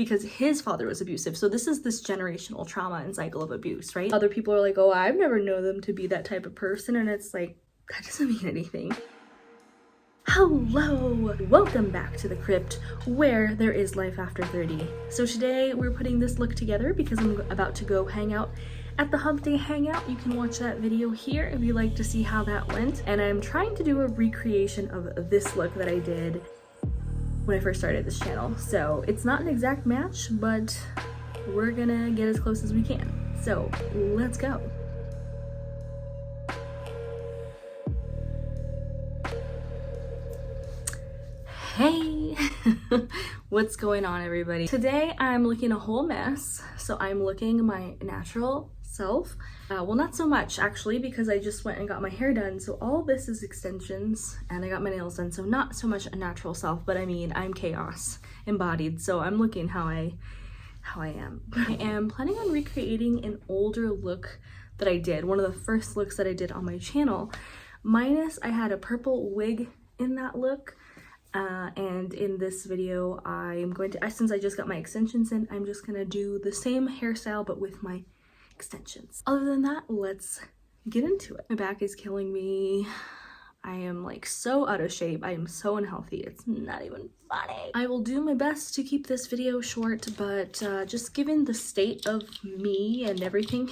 because his father was abusive. So this is this generational trauma and cycle of abuse, right? Other people are like, oh, I've never known them to be that type of person. And it's like, that doesn't mean anything. Hello, welcome back to the crypt where there is life after 30. So today we're putting this look together because I'm about to go hang out at the Hump Day Hangout. You can watch that video here if you'd like to see how that went. And I'm trying to do a recreation of this look that I did when I first started this channel. So it's not an exact match, but we're gonna get as close as we can. So let's go. Hey, what's going on, everybody? Today I'm looking a whole mess. So I'm looking my natural self. Well, not so much actually, because I just went and got my hair done. So all this is extensions and I got my nails done. So not so much a natural self, but I mean, I'm chaos embodied. So I'm looking how I am. I am planning on recreating an older look that I did. One of the first looks that I did on my channel, minus I had a purple wig in that look. And in this video, I'm going to, since I just got my extensions in, I'm just gonna do the same hairstyle, but with my extensions. Other than that, let's get into it. My back is killing me. I am like so out of shape. I am so unhealthy. It's not even funny. I will do my best to keep this video short, but just given the state of me and everything,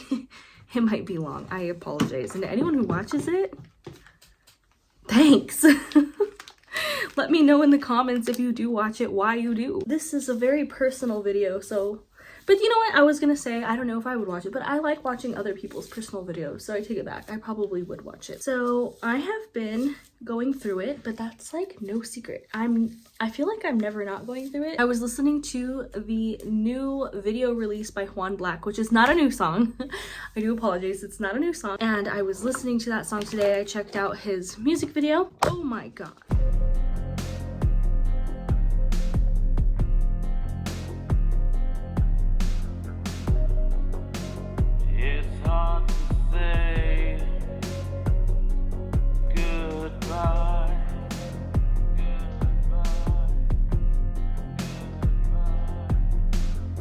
it might be long. I apologize. And to anyone who watches it, thanks. Let me know in the comments if you do watch it, why you do. This is a very personal video, so, but you know what? I was gonna say, I don't know if I would watch it, but I like watching other people's personal videos, so I take it back. I probably would watch it. So I have been going through it, but that's like no secret. I feel like I'm never not going through it. I was listening to the new video released by Juan Blak, which is not a new song. I do apologize, it's not a new song. And I was listening to that song today. I checked out his music video. Oh my God.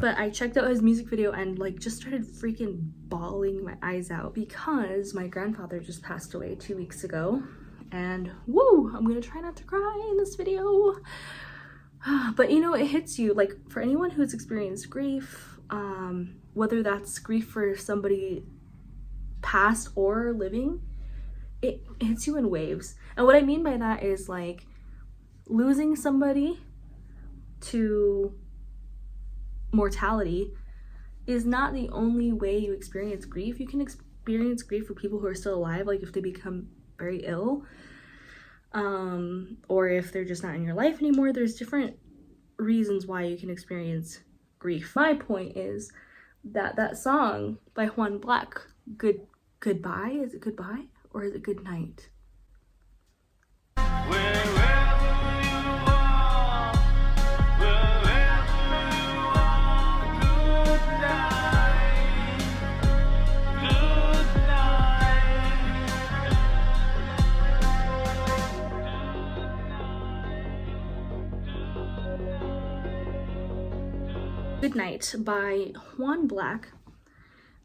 But I checked out his music video and like just started freaking bawling my eyes out because my grandfather just passed away 2 weeks ago. And woo, I'm gonna try not to cry in this video. But you know, it hits you, like for anyone who's experienced grief, whether that's grief for somebody past or living, it hits you in waves. And what I mean by that is like losing somebody to mortality is not the only way you experience grief. You can experience grief for people who are still alive, like if they become very ill, or if they're just not in your life anymore. There's different reasons why you can experience grief. My point is that that song by Juan Blak, Goodbye, is it Goodbye or is it Goodnight? Goodnight by Juan Blak.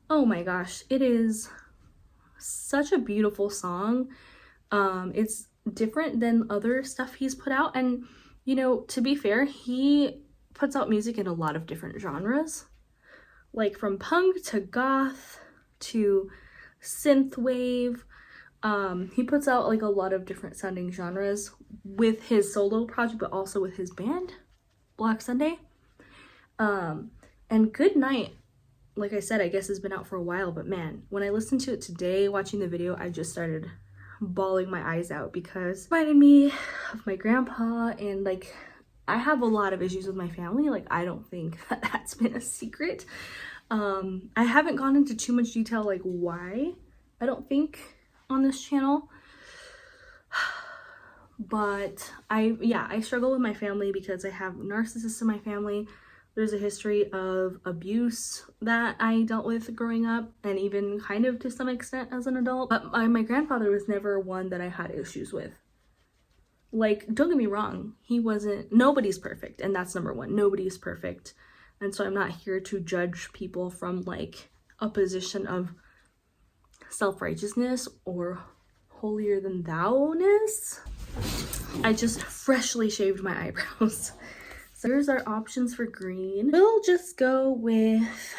Oh my gosh, it is such a beautiful song. It's different than other stuff he's put out, and you know, to be fair, he puts out music in a lot of different genres, like from punk to goth to synthwave. He puts out like a lot of different sounding genres with his solo project, but also with his band Black Sunday. And Goodnight, like I said, I guess has been out for a while, but man, when I listened to it today, watching the video, I just started bawling my eyes out because it reminded me of my grandpa. And like, I have a lot of issues with my family. Like, I don't think that that's been a secret. I haven't gone into too much detail, like why, I don't think, on this channel. But I struggle with my family because I have narcissists in my family. There's a history of abuse that I dealt with growing up, and even kind of to some extent as an adult. But my grandfather was never one that I had issues with. Like, don't get me wrong, he wasn't, nobody's perfect, and that's number one. Nobody's perfect. And so I'm not here to judge people from like a position of self-righteousness or holier than thou-ness. I just freshly shaved my eyebrows. So here's our options for green. We'll just go with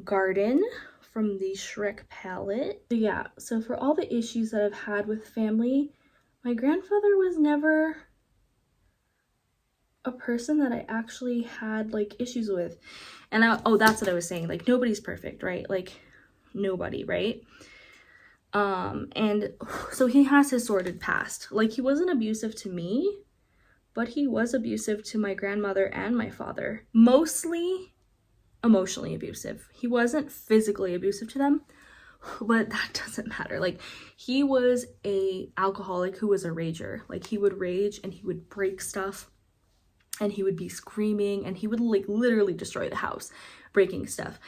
Garden from the Shrek palette. So yeah, so for all the issues that I've had with family, my grandfather was never a person that I actually had like issues with. And oh, that's what I was saying. Like, nobody's perfect, right? Like, nobody, right? And so he has his sordid past. Like, he wasn't abusive to me, but he was abusive to my grandmother and my father. Mostly emotionally abusive. He wasn't physically abusive to them, but that doesn't matter. Like, he was a alcoholic who was a rager. Like, he would rage and he would break stuff and he would be screaming and he would like literally destroy the house, breaking stuff.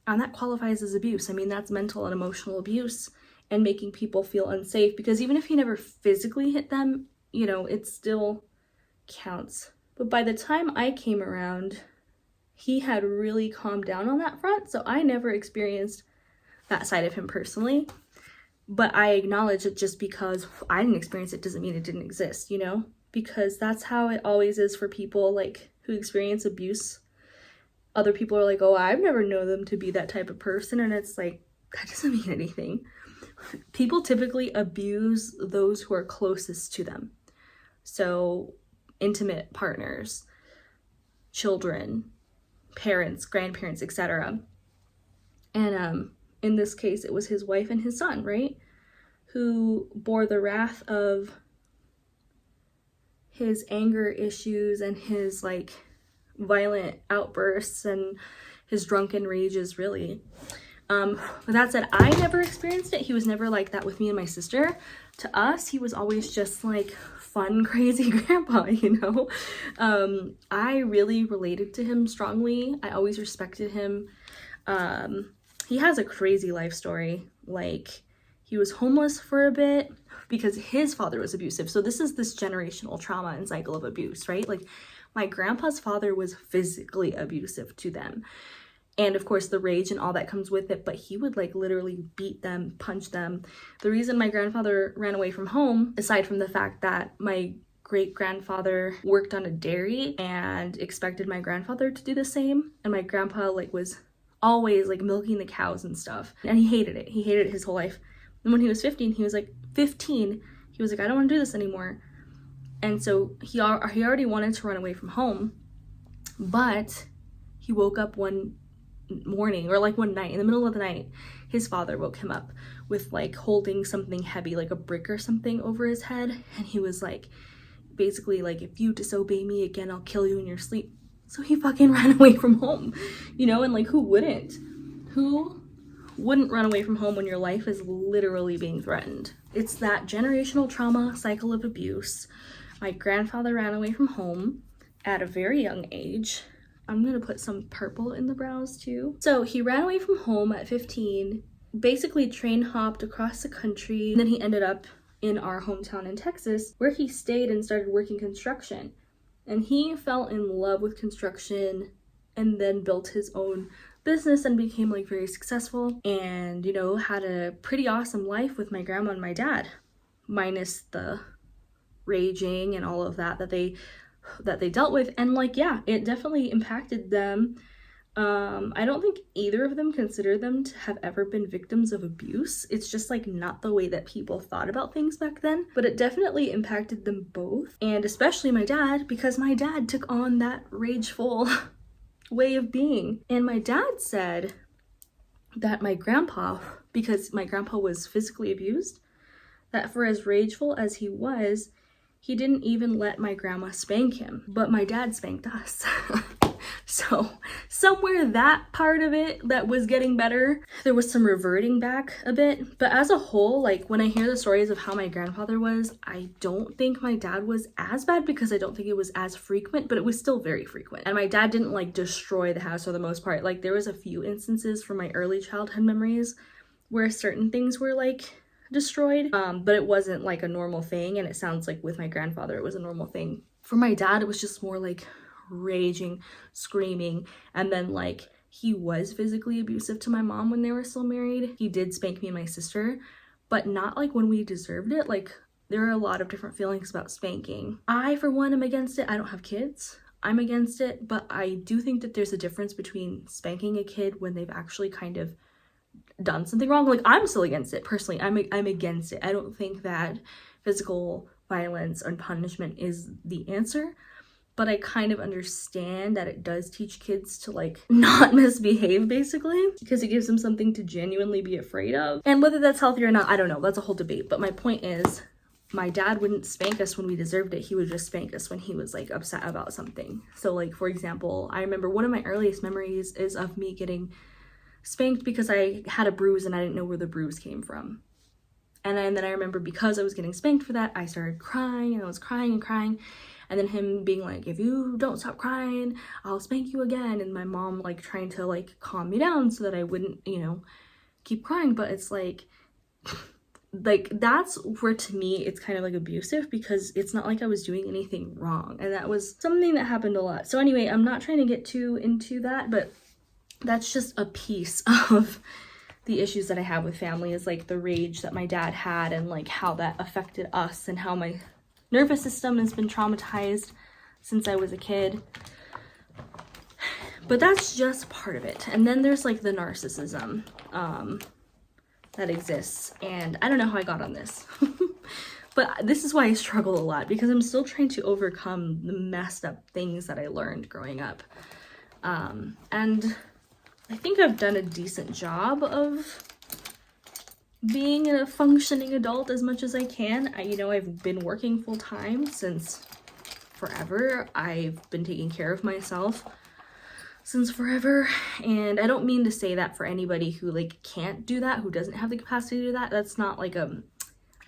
And that qualifies as abuse. I mean, that's mental and emotional abuse and making people feel unsafe, because even if he never physically hit them, you know, it still counts. But by the time I came around, he had really calmed down on that front, so I never experienced that side of him personally. But I acknowledge it. Just because I didn't experience it doesn't mean it didn't exist, you know? Because that's how it always is for people like who experience abuse. Other people are like, oh, I've never known them to be that type of person, and it's like, that doesn't mean anything. People typically abuse those who are closest to them. So intimate partners, children, parents, grandparents, etc. And in this case, it was his wife and his son, right? Who bore the wrath of his anger issues and his like violent outbursts and his drunken rages, really. With that said, I never experienced it. He was never like that with me and my sister. To us, he was always just like fun, crazy grandpa, you know? I really related to him strongly. I always respected him. He has a crazy life story. Like, he was homeless for a bit because his father was abusive. So this is this generational trauma and cycle of abuse, right? Like, my grandpa's father was physically abusive to them. And of course the rage and all that comes with it, but he would like literally beat them, punch them. The reason my grandfather ran away from home, aside from the fact that my great-grandfather worked on a dairy and expected my grandfather to do the same, and my grandpa like was always like milking the cows and stuff, and he hated it. He hated it his whole life. And when he was 15, he was like, I don't want to do this anymore. And so he already wanted to run away from home, but he woke up one morning, or like one night in the middle of the night, his father woke him up with like holding something heavy, like a brick or something, over his head, and he was like, basically like, if you disobey me again, I'll kill you in your sleep. So he fucking ran away from home, you know? And like, who wouldn't run away from home when your life is literally being threatened? It's that generational trauma cycle of abuse. My grandfather ran away from home at a very young age. I'm gonna put some purple in the brows too. So he ran away from home at 15, basically train hopped across the country, and then he ended up in our hometown in Texas, where he stayed and started working construction. And he fell in love with construction and then built his own business and became like very successful, and you know, had a pretty awesome life with my grandma and my dad, minus the raging and all of that they dealt with. And like, yeah, it definitely impacted them. I don't think either of them consider them to have ever been victims of abuse. It's just like not the way that people thought about things back then, but it definitely impacted them both, and especially my dad, because my dad took on that rageful way of being. And my dad said that my grandpa, because my grandpa was physically abused, that for as rageful as he was, he didn't even let my grandma spank him, but my dad spanked us. So somewhere that part of it that was getting better, there was some reverting back a bit. But as a whole, like when I hear the stories of how my grandfather was, I don't think my dad was as bad, because I don't think it was as frequent, but it was still very frequent. And my dad didn't like destroy the house for the most part. Like, there was a few instances from my early childhood memories where certain things were like destroyed, but it wasn't like a normal thing. And it sounds like with my grandfather it was a normal thing. For my dad, it was just more like raging, screaming, and then like he was physically abusive to my mom when they were still married. He did spank me and my sister, but not like when we deserved it. Like there are a lot of different feelings about spanking. I, for one, am against it. I don't have kids. I'm against it, but I do think that there's a difference between spanking a kid when they've actually kind of done something wrong. Like I'm still against it personally. I'm against it. I don't think that physical violence and punishment is the answer, but I kind of understand that it does teach kids to like not misbehave basically, because it gives them something to genuinely be afraid of. And whether that's healthy or not, I don't know, that's a whole debate. But my point is, my dad wouldn't spank us when we deserved it. He would just spank us when he was like upset about something. So like, for example, I remember one of my earliest memories is of me getting spanked because I had a bruise and I didn't know where the bruise came from. And then I remember because I was getting spanked for that, I started crying, and I was crying and crying. And then him being like, if you don't stop crying, I'll spank you again. And my mom like trying to like calm me down so that I wouldn't, you know, keep crying. But it's like that's where, to me, it's kind of like abusive, because it's not like I was doing anything wrong. And that was something that happened a lot. So anyway, I'm not trying to get too into that, but that's just a piece of the issues that I have with family, is like the rage that my dad had and like how that affected us, and how my nervous system has been traumatized since I was a kid. But that's just part of it. And then there's like the narcissism that exists, and I don't know how I got on this. But this is why I struggle a lot, because I'm still trying to overcome the messed up things that I learned growing up. And I think I've done a decent job of being a functioning adult as much as I can. I've been working full time since forever. I've been taking care of myself since forever. And I don't mean to say that for anybody who like can't do that, who doesn't have the capacity to do that. That's not like I don't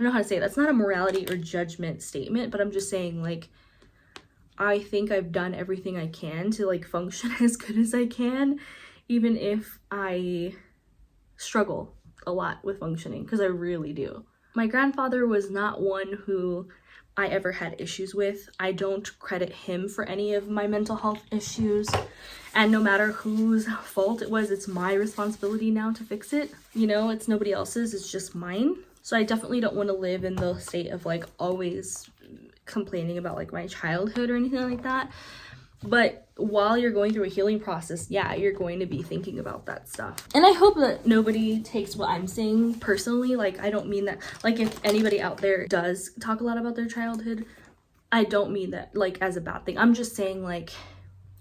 know how to say it. That's not a morality or judgment statement, but I'm just saying, like, I think I've done everything I can to like function as good as I can, even if I struggle a lot with functioning, because I really do. My grandfather was not one who I ever had issues with. I don't credit him for any of my mental health issues, and no matter whose fault it was, it's my responsibility now to fix it. You know, it's nobody else's, it's just mine. So I definitely don't want to live in the state of like always complaining about like my childhood or anything like that. But while you're going through a healing process, yeah, you're going to be thinking about that stuff. And I hope that nobody takes what I'm saying personally. Like, I don't mean that, like, if anybody out there does talk a lot about their childhood, I don't mean that, like, as a bad thing. I'm just saying, like,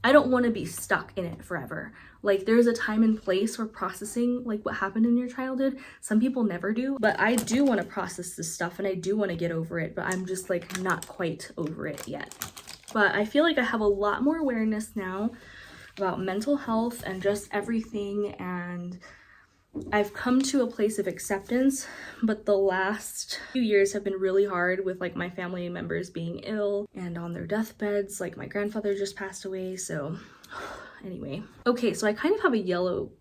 I don't want to be stuck in it forever. Like, there's a time and place for processing, like, what happened in your childhood. Some people never do. But I do want to process this stuff, and I do want to get over it. But I'm just, like, not quite over it yet. But I feel like I have a lot more awareness now about mental health and just everything, and I've come to a place of acceptance. But the last few years have been really hard with like my family members being ill and on their deathbeds. Like my grandfather just passed away, so anyway. Okay, so I kind of have a yellow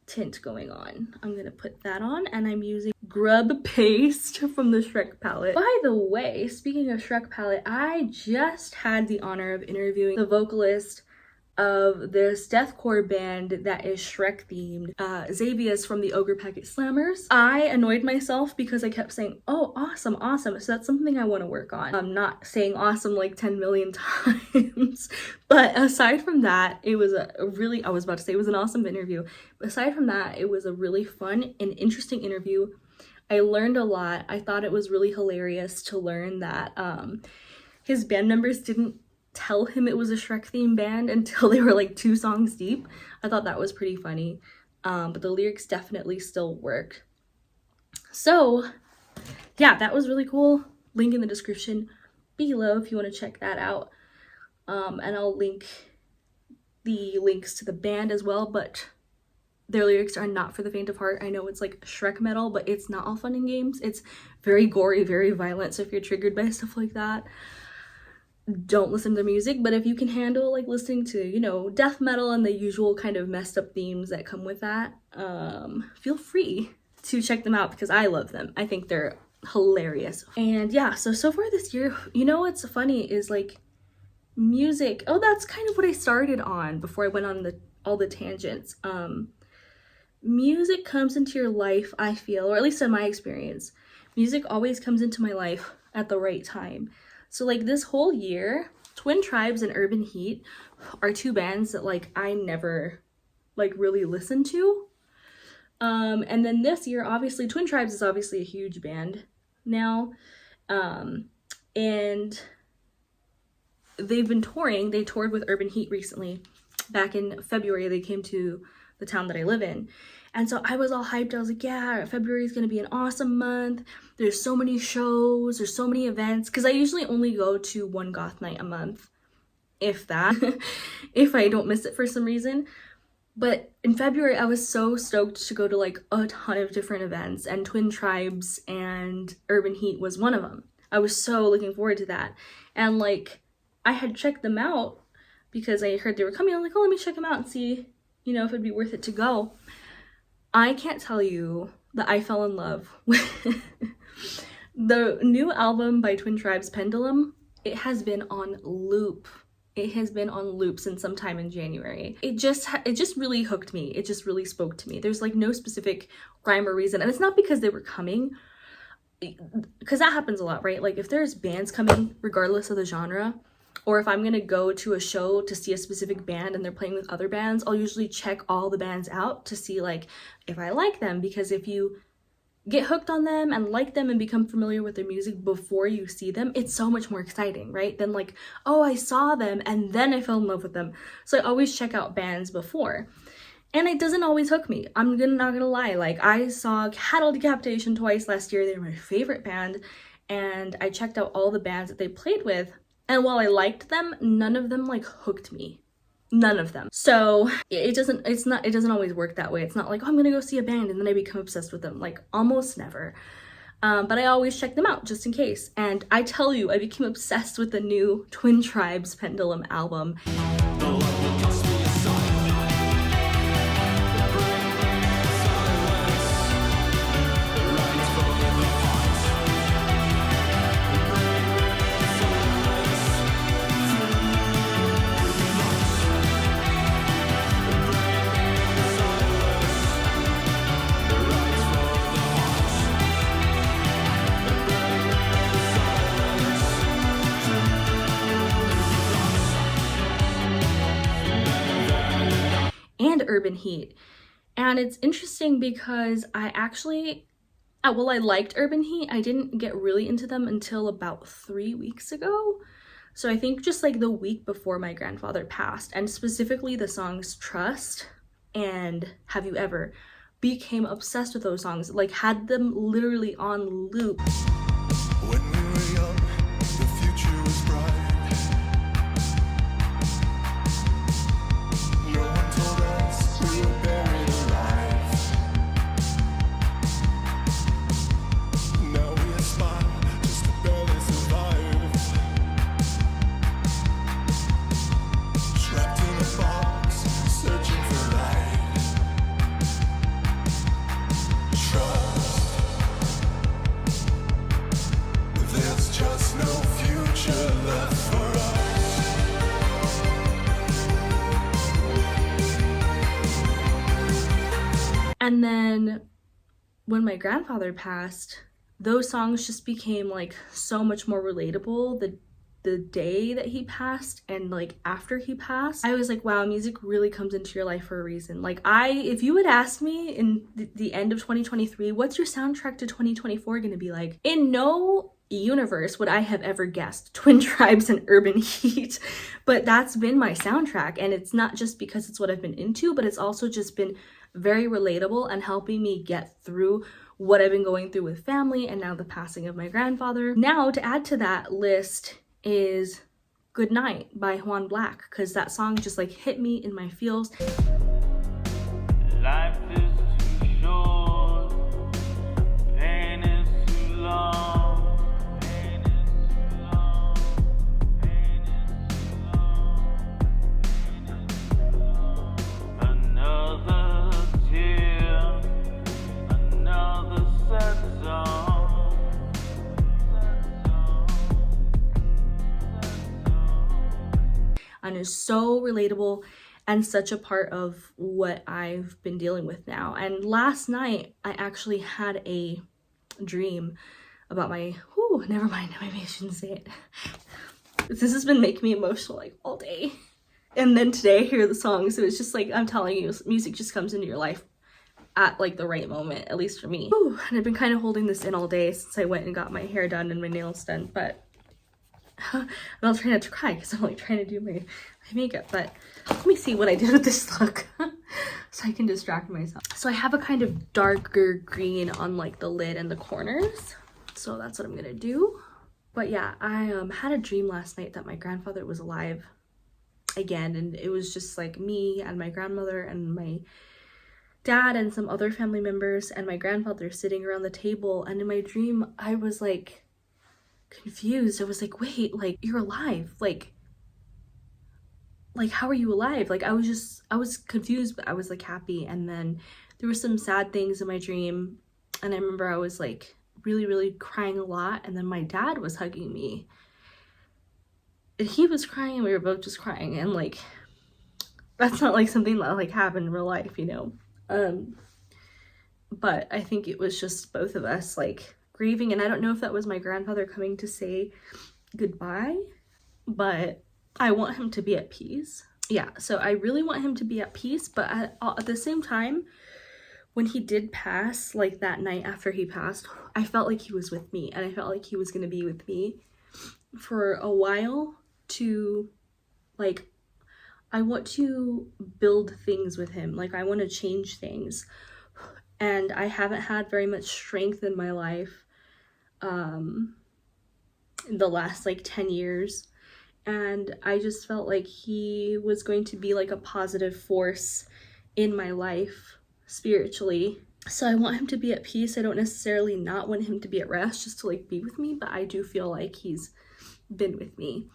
tint going on. I'm gonna put that on, and I'm using Grub Paste from the Shrek palette. By the way, speaking of Shrek palette, I just had the honor of interviewing the vocalist of this deathcore band that is Shrek themed, Xavia's from the Ogre Packet Slammers. I annoyed myself because I kept saying, oh, awesome, awesome. So that's something I want to work on. I'm not saying awesome like 10 million times, but aside from that, it was a really, I was about to say it was an awesome interview. But aside from that, it was a really fun and interesting interview. I learned a lot. I thought it was really hilarious to learn that his band members didn't tell him it was a Shrek themed band until they were like 2 songs deep. I thought that was pretty funny, but the lyrics definitely still work. So yeah, that was really cool. Link in the description below if you want to check that out, and I'll link the links to the band as well, but their lyrics are not for the faint of heart. I know it's like Shrek metal, but it's not all fun and games. It's very gory, very violent, so if you're triggered by stuff like that, don't listen to the music. But if you can handle like listening to, you know, death metal and the usual kind of messed up themes that come with that, feel free to check them out, because I love them. I think they're hilarious. And yeah, so far this year, you know what's funny is like music. Oh, that's kind of what I started on before I went on all the tangents. Music comes into your life, I feel, or at least in my experience, music always comes into my life at the right time. So like this whole year, Twin Tribes and Urban Heat are two bands that like I never like really listened to. And then this year, obviously Twin Tribes is obviously a huge band now. And they've been touring. They toured with Urban Heat recently. Back in February, they came to the town that I live in. And so I was all hyped. I was like, yeah, February is going to be an awesome month. There's so many shows. There's so many events. Because I usually only go to one goth night a month, if that, if I don't miss it for some reason. But in February, I was so stoked to go to like a ton of different events, and Twin Tribes and Urban Heat was one of them. I was so looking forward to that. And like, I had checked them out because I heard they were coming. I was like, oh, let me check them out and see, you know, if it'd be worth it to go. I can't tell you that I fell in love with the new album by Twin Tribes, Pendulum. It has been on loop. It has been on loop since sometime in January. It just really hooked me. It just really spoke to me. There's like no specific rhyme or reason. And it's not because they were coming, because that happens a lot, right? Like if there's bands coming, regardless of the genre, or if I'm gonna go to a show to see a specific band and they're playing with other bands, I'll usually check all the bands out to see like if I like them. Because if you get hooked on them and like them and become familiar with their music before you see them, it's so much more exciting, right? Than like, oh, I saw them and then I fell in love with them. So I always check out bands before. And it doesn't always hook me. I'm not gonna lie. Like I saw Cattle Decapitation twice last year. They were my favorite band. And I checked out all the bands that they played with. And while I liked them, none of them like hooked me. None of them. So it doesn't always work that way. It's not like, oh, I'm gonna go see a band and then I become obsessed with them. Like almost never. But I always check them out just in case. And I tell you, I became obsessed with the new Twin Tribes Pendulum album. And Urban Heat. And it's interesting because I liked Urban Heat. I didn't get really into them until about 3 weeks ago. So I think just like the week before my grandfather passed, and specifically the songs Trust and Have You Ever, became obsessed with those songs, like had them literally on loop. When we were young, the future was bright. No one told us we were buried alive. Now we aspire just to barely survive. Trapped in a box, searching for light. Trust. There's just no future left for us. And then when my grandfather passed, those songs just became like so much more relatable the day that he passed and like after he passed. I was like, wow, music really comes into your life for a reason. Like if you had asked me in the end of 2023, what's your soundtrack to 2024 gonna be like? In no universe would I have ever guessed Twin Tribes and Urban Heat, but that's been my soundtrack. And it's not just because it's what I've been into, but it's also just been very relatable and helping me get through what I've been going through with family and now the passing of my grandfather. Now to add to that list is Goodnight by Juan Blak, because that song just like hit me in my feels. Life is too short, pain is too long, pain is too long, pain is too long, pain is too long. Another tear, another sad song. and is so relatable and such a part of what I've been dealing with now. And last night I actually had a dream about my, never mind, maybe I shouldn't say it. This has been making me emotional like all day. And then today I hear the song, so it's just like, I'm telling you, music just comes into your life at like the right moment, at least for me. Ooh, and I've been kind of holding this in all day since I went and got my hair done and my nails done, but I'll try not to cry because I'm like trying to do my makeup. But let me see what I did with this look so I can distract myself. So I have a kind of darker green on like the lid and the corners, so that's what I'm gonna do. But yeah, I had a dream last night that my grandfather was alive again, and it was just like me and my grandmother and my dad and some other family members and my grandfather sitting around the table. And in my dream I was like confused. I was like, wait, like you're alive, like how are you alive? Like I was confused, but I was like happy. And then there were some sad things in my dream, and I remember I was like really crying a lot, and then my dad was hugging me and he was crying and we were both just crying, and like that's not like something that like happened in real life, you know. But I think it was just both of us like grieving, and I don't know if that was my grandfather coming to say goodbye, but I want him to be at peace. Yeah, so I really want him to be at peace, but at the same time, when he did pass, like that night after he passed, I felt like he was with me, and I felt like he was gonna be with me for a while. To like, I want to build things with him, like I want to change things, and I haven't had very much strength in my life in the last like 10 years, and I just felt like he was going to be like a positive force in my life spiritually. So I want him to be at peace. I don't necessarily not want him to be at rest just to like be with me, but I do feel like he's been with me.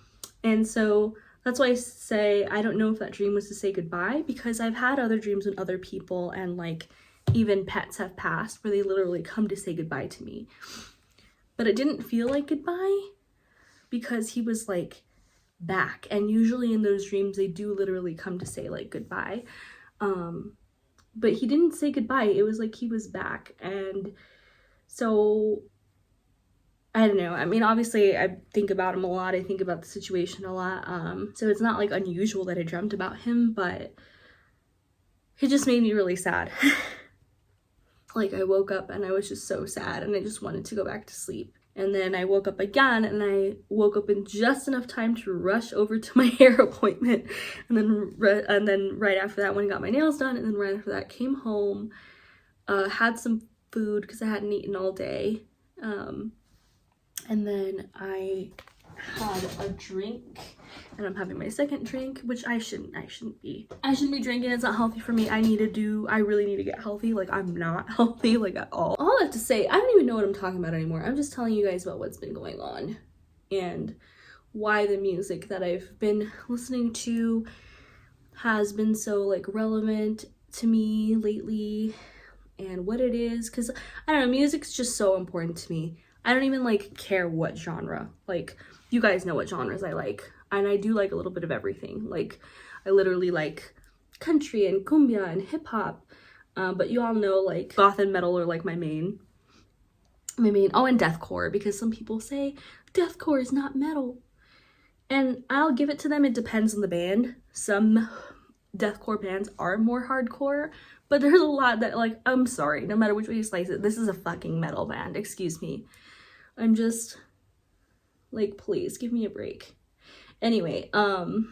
And so that's why I say I don't know if that dream was to say goodbye, because I've had other dreams with other people, and like even pets have passed where they literally come to say goodbye to me. But it didn't feel like goodbye because he was like back, and usually in those dreams they do literally come to say like goodbye. But he didn't say goodbye. It was like he was back. And so I don't know. I mean, obviously I think about him a lot. I think about the situation a lot. So it's not like unusual that I dreamt about him, but it just made me really sad. Like I woke up and I was just so sad, and I just wanted to go back to sleep. And then I woke up again, and I woke up in just enough time to rush over to my hair appointment. And then right after that, when I got my nails done, and then right after that came home, had some food because I hadn't eaten all day. And then I had a drink, and I'm having my second drink, which I shouldn't be drinking. It's not healthy for me. I really need to get healthy. Like I'm not healthy like at all. All I have to say, I don't even know what I'm talking about anymore. I'm just telling you guys about what's been going on and why the music that I've been listening to has been so like relevant to me lately, and what it is, because I don't know, music's just so important to me. I don't even like care what genre. Like you guys know what genres I like, and I do like a little bit of everything. Like I literally like country and cumbia and hip hop, but you all know like goth and metal are like my main. Oh, and deathcore, because some people say deathcore is not metal, and I'll give it to them. It depends on the band. Some deathcore bands are more hardcore, but there's a lot that like, I'm sorry, no matter which way you slice it, this is a fucking metal band, excuse me. I'm just like, please give me a break. Anyway, and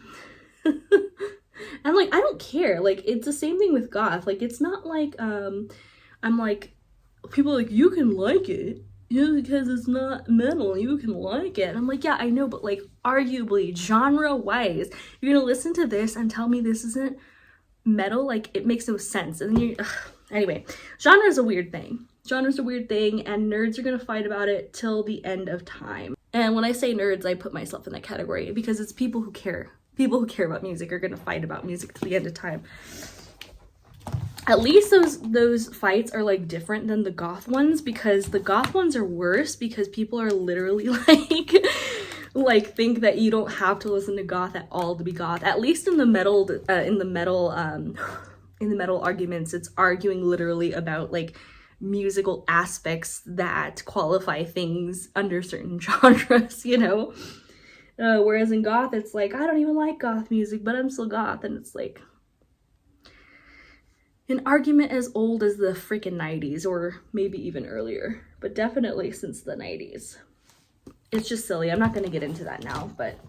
like I don't care. Like it's the same thing with goth. Like it's not like I'm like, people are like, you can like it, yeah, because it's not metal, you can like it. And I'm like, yeah, I know, but like arguably genre wise, you're gonna listen to this and tell me this isn't metal? Like it makes no sense. And then you anyway, genre is a weird thing. Genre's a weird thing, and nerds are gonna fight about it till the end of time. And when I say nerds, I put myself in that category because it's people who care. People who care about music are gonna fight about music till the end of time. At least those fights are like different than the goth ones, because the goth ones are worse because people are literally like like think that you don't have to listen to goth at all to be goth. At least in the metal arguments, it's arguing literally about like musical aspects that qualify things under certain genres, you know? Whereas in goth, it's like, I don't even like goth music, but I'm still goth. And it's like an argument as old as the freaking 90s, or maybe even earlier, but definitely since the 90s. It's just silly. I'm not going to get into that now, but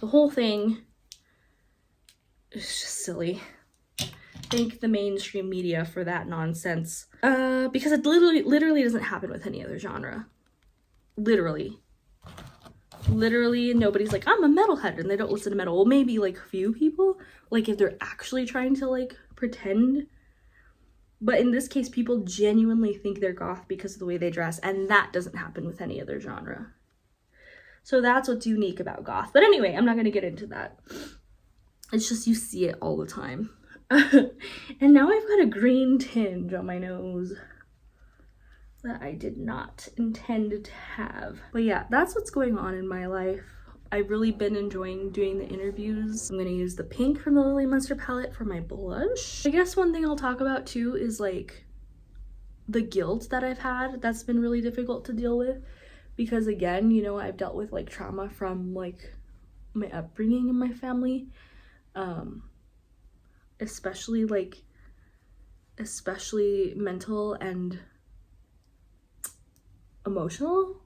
the whole thing is just silly. Thank the mainstream media for that nonsense. Because it literally doesn't happen with any other genre. Literally, nobody's like, I'm a metalhead, and they don't listen to metal. Well, maybe like a few people, like if they're actually trying to like pretend. But in this case, people genuinely think they're goth because of the way they dress, and that doesn't happen with any other genre. So that's what's unique about goth. But anyway, I'm not going to get into that. It's just you see it all the time. And now I've got a green tinge on my nose that I did not intend to have. But yeah, that's what's going on in my life. I've really been enjoying doing the interviews. I'm gonna use the pink from the Lily Munster palette for my blush. I guess one thing I'll talk about too is like the guilt that I've had. That's been really difficult to deal with because again, you know, I've dealt with like trauma from like my upbringing in my family. Especially mental and emotional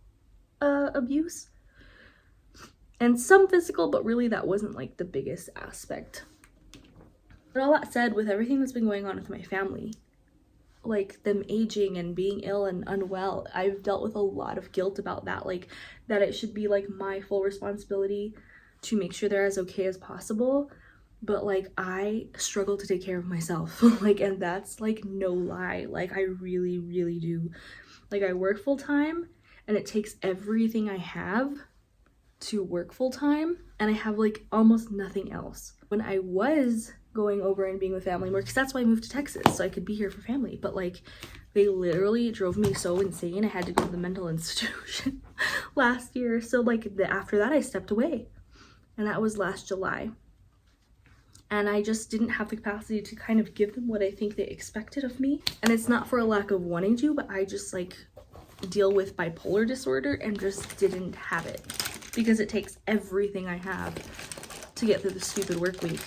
abuse. And some physical, but really that wasn't like the biggest aspect. But all that said, with everything that's been going on with my family, like them aging and being ill and unwell, I've dealt with a lot of guilt about that. Like that it should be like my full responsibility to make sure they're as okay as possible. But like I struggle to take care of myself. Like, and that's like no lie. Like I really, really do. Like I work full time and it takes everything I have to work full time, and I have like almost nothing else. When I was going over and being with family more, because that's why I moved to Texas, so I could be here for family, but like they literally drove me so insane I had to go to the mental institution last year. So like after that I stepped away, and that was last July, and I just didn't have the capacity to kind of give them what I think they expected of me. And it's not for a lack of wanting to, but I just like deal with bipolar disorder and just didn't have it. Because it takes everything I have to get through the stupid work week.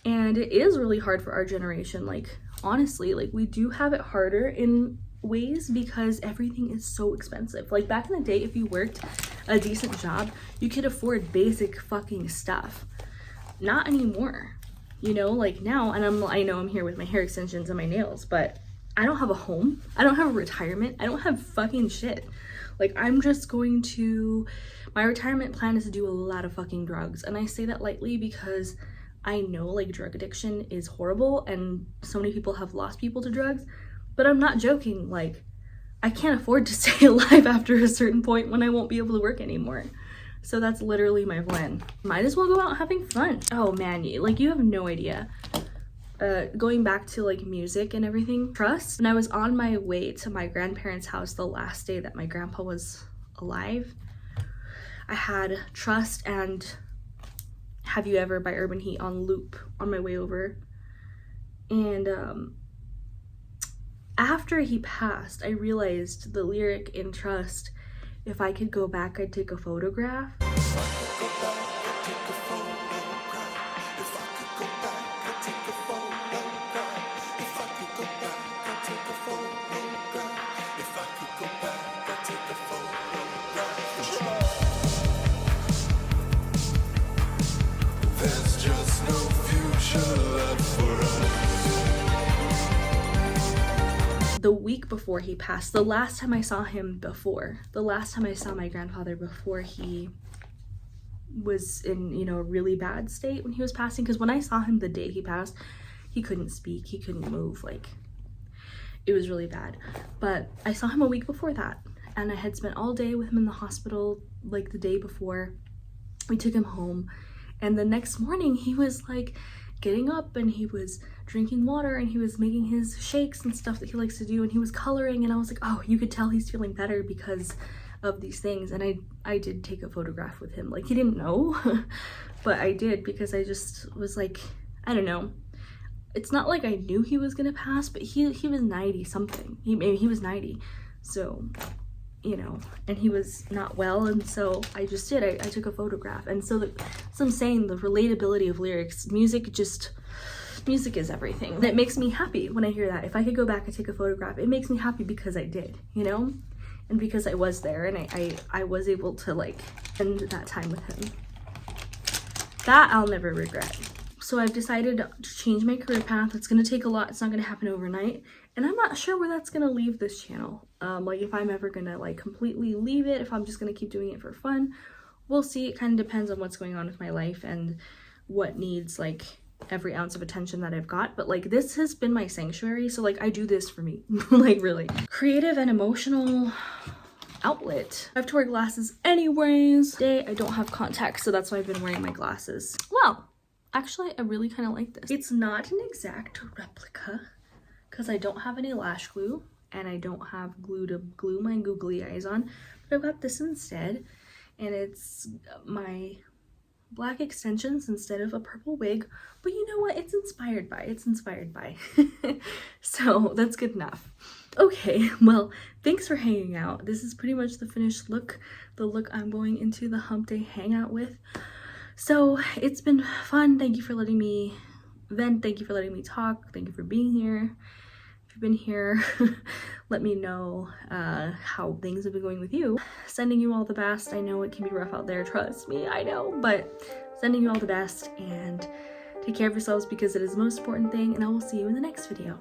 And it is really hard for our generation. Like, honestly, like we do have it harder in ways because everything is so expensive. Like back in the day, if you worked a decent job, you could afford basic fucking stuff. Not anymore. You know, like now, and I know I'm here with my hair extensions and my nails, but I don't have a home. I don't have a retirement. I don't have fucking shit. Like I'm just going to, my retirement plan is to do a lot of fucking drugs. And I say that lightly because I know like drug addiction is horrible and so many people have lost people to drugs, but I'm not joking. Like I can't afford to stay alive after a certain point when I won't be able to work anymore. So that's literally my plan. Might as well go out having fun. Oh man, like you have no idea. Going back to like music and everything, Trust, and I was on my way to my grandparents' house the last day that my grandpa was alive. I had Trust and Have You Ever by Urban Heat on loop on my way over. And after he passed, I realized the lyric in Trust, if I could go back, I'd take a photograph. There's just no future left for us. The week before he passed, the last time I saw my grandfather before he was in, you know, a really bad state when he was passing, because when I saw him the day he passed, he couldn't speak, he couldn't move, like it was really bad. But I saw him a week before that, and I had spent all day with him in the hospital like the day before. We took him home, and the next morning he was like getting up and he was drinking water and he was making his shakes and stuff that he likes to do, and he was coloring, and I was like, oh, you could tell he's feeling better because of these things. And I did take a photograph with him. Like, he didn't know, but I did, because I just was like, I don't know. It's not like I knew he was gonna pass, but he was 90 something. He was 90, so, you know, and he was not well, and so I just did. I took a photograph. And so I'm saying, the relatability of lyrics, music is everything. And it makes me happy when I hear that. If I could go back and take a photograph, it makes me happy because I did, you know, and because I was there, and I was able to like spend that time with him. That I'll never regret. So I've decided to change my career path. It's gonna take a lot. It's not gonna happen overnight. And I'm not sure where that's gonna leave this channel. Like, if I'm ever gonna like completely leave it, if I'm just gonna keep doing it for fun, we'll see. It kind of depends on what's going on with my life and what needs like every ounce of attention that I've got. But like, this has been my sanctuary. So like, I do this for me, like really. Creative and emotional outlet. I have to wear glasses anyways. Today I don't have contacts, so that's why I've been wearing my glasses. Well, actually, I really kind of like this. It's not an exact replica because I don't have any lash glue and I don't have glue to glue my googly eyes on, but I've got this instead, and it's my black extensions instead of a purple wig. But you know what? It's inspired by. So that's good enough. Okay, well, thanks for hanging out. This is pretty much the finished look, the look I'm going into the hump day hangout with. So it's been fun. Thank you for letting me vent. Thank you for letting me talk. Thank you for being here. If you've been here, let me know how things have been going with you. Sending you all the best. I know it can be rough out there. Trust me, I know. But sending you all the best, and take care of yourselves because it is the most important thing. And I will see you in the next video.